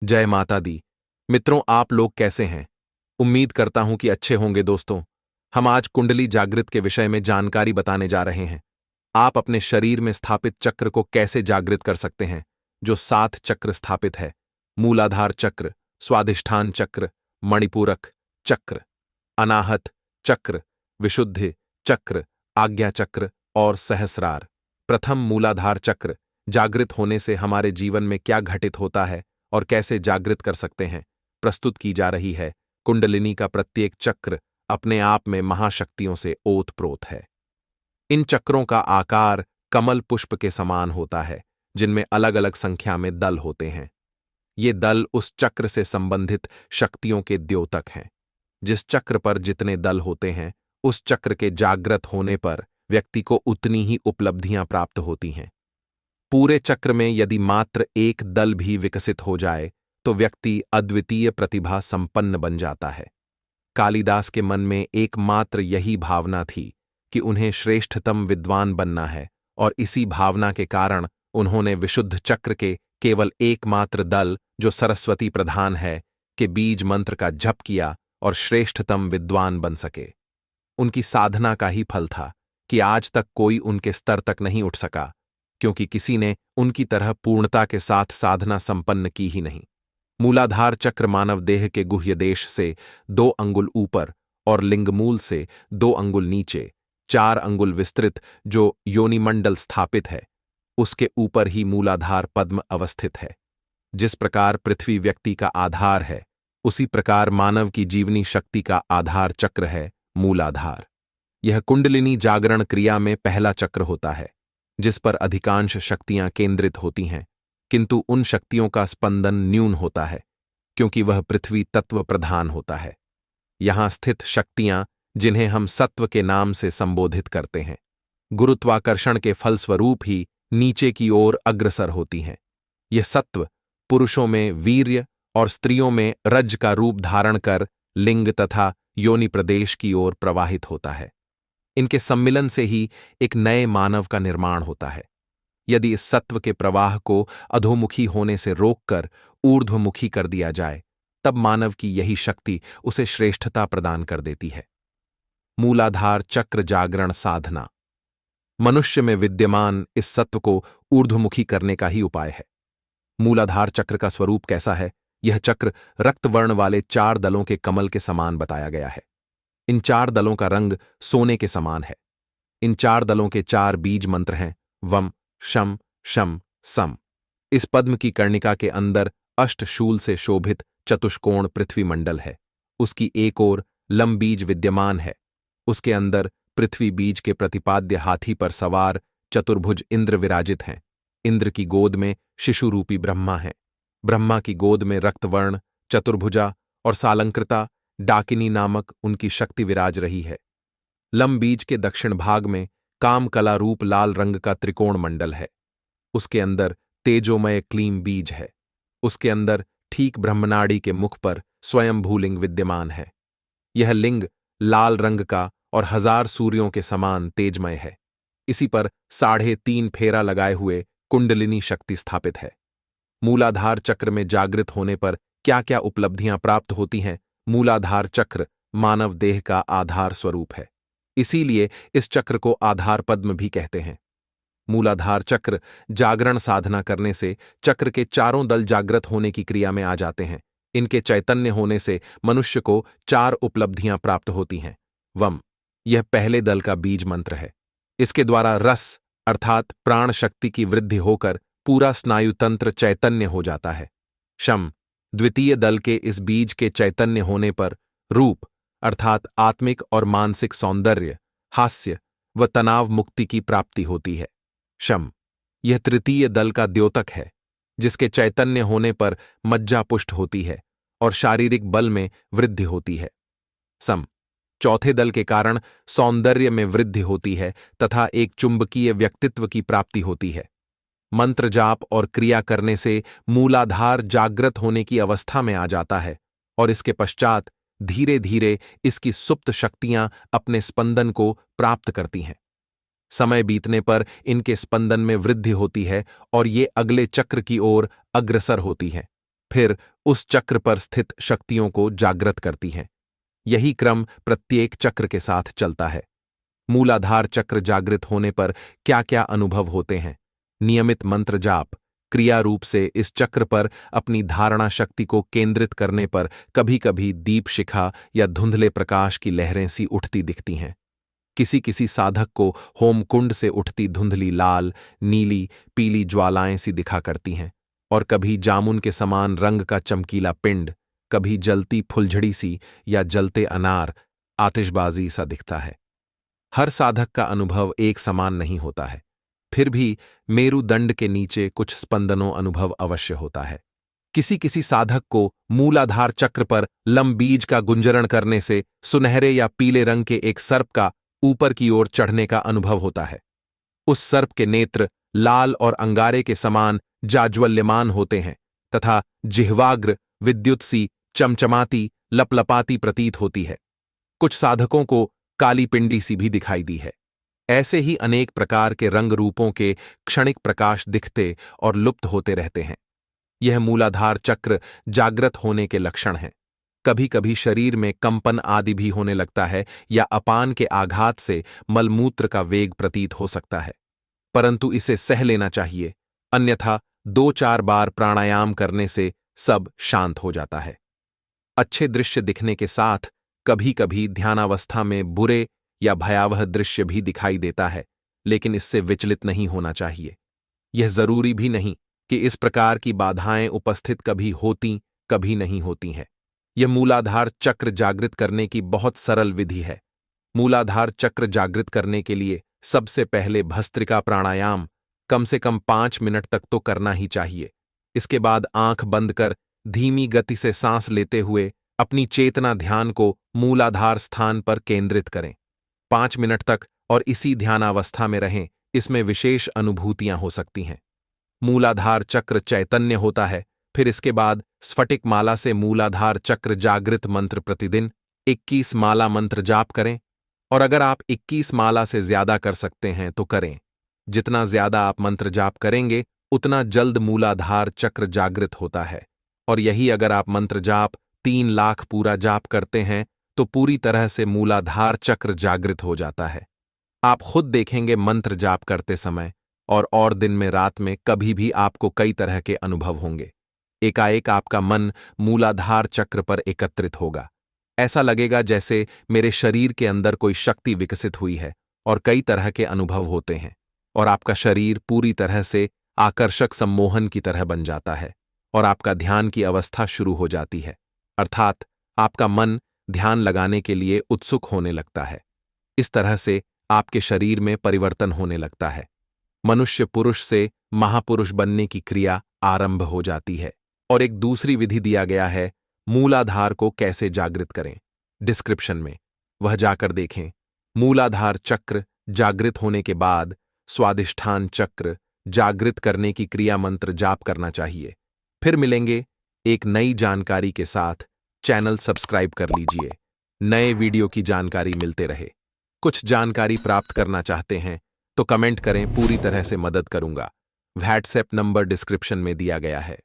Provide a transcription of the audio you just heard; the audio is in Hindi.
जय माता दी। मित्रों, आप लोग कैसे हैं? उम्मीद करता हूं कि अच्छे होंगे। दोस्तों, हम आज कुंडली जागृत के विषय में जानकारी बताने जा रहे हैं। आप अपने शरीर में स्थापित चक्र को कैसे जागृत कर सकते हैं, जो 7 चक्र स्थापित है। मूलाधार चक्र, स्वाधिष्ठान चक्र, मणिपूरक चक्र, अनाहत चक्र, विशुद्धि चक्र, आज्ञा चक्र और सहस्रार। प्रथम, मूलाधार चक्र जागृत होने से हमारे जीवन में क्या घटित होता है और कैसे जागृत कर सकते हैं, प्रस्तुत की जा रही है। कुंडलिनी का प्रत्येक चक्र अपने आप में महाशक्तियों से ओतप्रोत है। इन चक्रों का आकार कमल पुष्प के समान होता है, जिनमें अलग अलग संख्या में दल होते हैं। ये दल उस चक्र से संबंधित शक्तियों के द्योतक हैं। जिस चक्र पर जितने दल होते हैं, उस चक्र के जागृत होने पर व्यक्ति को उतनी ही उपलब्धियां प्राप्त होती हैं। पूरे चक्र में यदि मात्र एक दल भी विकसित हो जाए तो व्यक्ति अद्वितीय प्रतिभा संपन्न बन जाता है। कालिदास के मन में एकमात्र यही भावना थी कि उन्हें श्रेष्ठतम विद्वान बनना है, और इसी भावना के कारण उन्होंने विशुद्ध चक्र के केवल एकमात्र दल, जो सरस्वती प्रधान है, के बीज मंत्र का जप किया और श्रेष्ठतम विद्वान बन सके। उनकी साधना का ही फल था कि आज तक कोई उनके स्तर तक नहीं उठ सका, क्योंकि किसी ने उनकी तरह पूर्णता के साथ साधना संपन्न की ही नहीं। मूलाधार चक्र मानव देह के गुह्य देश से 2 अंगुल ऊपर और लिंगमूल से 2 अंगुल नीचे 4 अंगुल विस्तृत जो योनिमंडल स्थापित है, उसके ऊपर ही मूलाधार पद्म अवस्थित है। जिस प्रकार पृथ्वी व्यक्ति का आधार है, उसी प्रकार मानव की जीवनी शक्ति का आधार चक्र है मूलाधार। यह कुंडलिनी जागरण क्रिया में पहला चक्र होता है, जिस पर अधिकांश शक्तियां केंद्रित होती हैं, किंतु उन शक्तियों का स्पंदन न्यून होता है, क्योंकि वह पृथ्वी तत्व प्रधान होता है। यहां स्थित शक्तियां, जिन्हें हम सत्व के नाम से संबोधित करते हैं, गुरुत्वाकर्षण के फलस्वरूप ही नीचे की ओर अग्रसर होती हैं। यह सत्व पुरुषों में वीर्य और स्त्रियों में रज का रूप धारण कर लिंग तथा योनि प्रदेश की ओर प्रवाहित होता है। इनके सम्मिलन से ही एक नए मानव का निर्माण होता है। यदि इस सत्व के प्रवाह को अधोमुखी होने से रोककर ऊर्ध्वमुखी कर दिया जाए, तब मानव की यही शक्ति उसे श्रेष्ठता प्रदान कर देती है। मूलाधार चक्र जागरण साधना। मनुष्य में विद्यमान इस सत्व को ऊर्ध्वमुखी करने का ही उपाय है। मूलाधार चक्र का स्वरूप कैसा है? यह चक्र रक्तवर्ण वाले 4 दलों के कमल के समान बताया गया है। इन 4 दलों का रंग सोने के समान है। इन 4 दलों के 4 बीज मंत्र हैं: वम, शम, शम, सम। इस पद्म की कर्णिका के अंदर अष्टशूल से शोभित चतुष्कोण पृथ्वी मंडल है। उसकी एक ओर लम बीज विद्यमान है। उसके अंदर पृथ्वी बीज के प्रतिपाद्य हाथी पर सवार चतुर्भुज इंद्र विराजित हैं। इंद्र की गोद में शिशु रूपी ब्रह्मा है। ब्रह्मा की गोद में रक्तवर्ण, चतुर्भुजा और सालंकृता डाकिनी नामक उनकी शक्ति विराज रही है। लम बीज के दक्षिण भाग में कामकला रूप लाल रंग का त्रिकोण मंडल है। उसके अंदर तेजोमय क्लीम बीज है। उसके अंदर ठीक ब्रह्मनाड़ी के मुख पर स्वयंभू लिंग विद्यमान है। यह लिंग लाल रंग का और 1000 सूर्यों के समान तेजमय है। इसी पर 3.5 फेरा लगाए हुए कुंडलिनी शक्ति स्थापित है। मूलाधार चक्र में जागृत होने पर क्या क्या उपलब्धियां प्राप्त होती हैं? मूलाधार चक्र मानव देह का आधार स्वरूप है, इसीलिए इस चक्र को आधार पद्म भी कहते हैं। मूलाधार चक्र जागरण साधना करने से चक्र के 4 दल जागृत होने की क्रिया में आ जाते हैं। इनके चैतन्य होने से मनुष्य को 4 उपलब्धियां प्राप्त होती हैं। वम, यह पहले दल का बीज मंत्र है। इसके द्वारा रस अर्थात प्राण शक्ति की वृद्धि होकर पूरा स्नायुतंत्र चैतन्य हो जाता है। शम, द्वितीय दल के इस बीज के चैतन्य होने पर रूप अर्थात आत्मिक और मानसिक सौंदर्य, हास्य व तनाव मुक्ति की प्राप्ति होती है। शम, यह तृतीय दल का द्योतक है, जिसके चैतन्य होने पर मज्जा पुष्ट होती है और शारीरिक बल में वृद्धि होती है। सम, चौथे दल के कारण सौंदर्य में वृद्धि होती है तथा एक चुंबकीय व्यक्तित्व की प्राप्ति होती है। मंत्र जाप और क्रिया करने से मूलाधार जागृत होने की अवस्था में आ जाता है, और इसके पश्चात धीरे धीरे इसकी सुप्त शक्तियां अपने स्पंदन को प्राप्त करती हैं। समय बीतने पर इनके स्पंदन में वृद्धि होती है और ये अगले चक्र की ओर अग्रसर होती हैं। फिर उस चक्र पर स्थित शक्तियों को जागृत करती हैं। यही क्रम प्रत्येक चक्र के साथ चलता है। मूलाधार चक्र जागृत होने पर क्या क्या अनुभव होते हैं? नियमित मंत्र जाप, क्रिया रूप से इस चक्र पर अपनी धारणा शक्ति को केंद्रित करने पर कभी कभी दीप शिखा या धुंधले प्रकाश की लहरें सी उठती दिखती हैं। किसी किसी साधक को होमकुंड से उठती धुंधली लाल, नीली, पीली ज्वालाएं सी दिखा करती हैं, और कभी जामुन के समान रंग का चमकीला पिंड, कभी जलती फुलझड़ी सी या जलते अनार, आतिशबाजी सा दिखता है। हर साधक का अनुभव एक समान नहीं होता है, फिर भी मेरुदंड के नीचे कुछ स्पंदनों अनुभव अवश्य होता है। किसी किसी साधक को मूलाधार चक्र पर लंबीज का गुंजरण करने से सुनहरे या पीले रंग के एक सर्प का ऊपर की ओर चढ़ने का अनुभव होता है। उस सर्प के नेत्र लाल और अंगारे के समान जाज्वल्यमान होते हैं तथा जिह्वाग्र विद्युत सी चमचमाती लपलपाती प्रतीत होती है। कुछ साधकों को काली पिंडी सी भी दिखाई दी है। ऐसे ही अनेक प्रकार के रंग रूपों के क्षणिक प्रकाश दिखते और लुप्त होते रहते हैं। यह मूलाधार चक्र जागृत होने के लक्षण हैं। कभी कभी शरीर में कंपन आदि भी होने लगता है या अपान के आघात से मलमूत्र का वेग प्रतीत हो सकता है, परंतु इसे सह लेना चाहिए, अन्यथा 2-4 बार प्राणायाम करने से सब शांत हो जाता है। अच्छे दृश्य दिखने के साथ कभी कभी ध्यानावस्था में बुरे या भयावह दृश्य भी दिखाई देता है, लेकिन इससे विचलित नहीं होना चाहिए। यह जरूरी भी नहीं कि इस प्रकार की बाधाएं उपस्थित कभी होती कभी नहीं होती हैं। यह मूलाधार चक्र जागृत करने की बहुत सरल विधि है। मूलाधार चक्र जागृत करने के लिए सबसे पहले भस्त्रिका प्राणायाम कम से कम 5 मिनट तक तो करना ही चाहिए। इसके बाद आंख बंद कर धीमी गति से सांस लेते हुए अपनी चेतना ध्यान को मूलाधार स्थान पर केंद्रित करें। 5 मिनट तक और इसी ध्यानावस्था में रहें, इसमें विशेष अनुभूतियां हो सकती हैं। मूलाधार चक्र चैतन्य होता है। फिर इसके बाद स्फटिक माला से मूलाधार चक्र जागृत मंत्र प्रतिदिन 21 माला मंत्र जाप करें, और अगर आप 21 माला से ज्यादा कर सकते हैं तो करें। जितना ज्यादा आप मंत्र जाप करेंगे उतना जल्द मूलाधार चक्र जागृत होता है, और यही अगर आप मंत्र जाप 3 लाख पूरा जाप करते हैं तो पूरी तरह से मूलाधार चक्र जागृत हो जाता है। आप खुद देखेंगे मंत्र जाप करते समय और दिन में रात में कभी भी आपको कई तरह के अनुभव होंगे। एकाएक आपका मन मूलाधार चक्र पर एकत्रित होगा। ऐसा लगेगा जैसे मेरे शरीर के अंदर कोई शक्ति विकसित हुई है और कई तरह के अनुभव होते हैं, और आपका शरीर पूरी तरह से आकर्षक सम्मोहन की तरह बन जाता है और आपका ध्यान की अवस्था शुरू हो जाती है, अर्थात आपका मन ध्यान लगाने के लिए उत्सुक होने लगता है। इस तरह से आपके शरीर में परिवर्तन होने लगता है। मनुष्य पुरुष से महापुरुष बनने की क्रिया आरंभ हो जाती है। और एक दूसरी विधि दिया गया है मूलाधार को कैसे जागृत करें, डिस्क्रिप्शन में, वह जाकर देखें। मूलाधार चक्र जागृत होने के बाद स्वादिष्ठान चक्र जागृत करने की क्रिया मंत्र जाप करना चाहिए। फिर मिलेंगे एक नई जानकारी के साथ। चैनल सब्सक्राइब कर लीजिए, नए वीडियो की जानकारी मिलते रहे। कुछ जानकारी प्राप्त करना चाहते हैं तो कमेंट करें, पूरी तरह से मदद करूंगा। व्हाट्सएप नंबर डिस्क्रिप्शन में दिया गया है।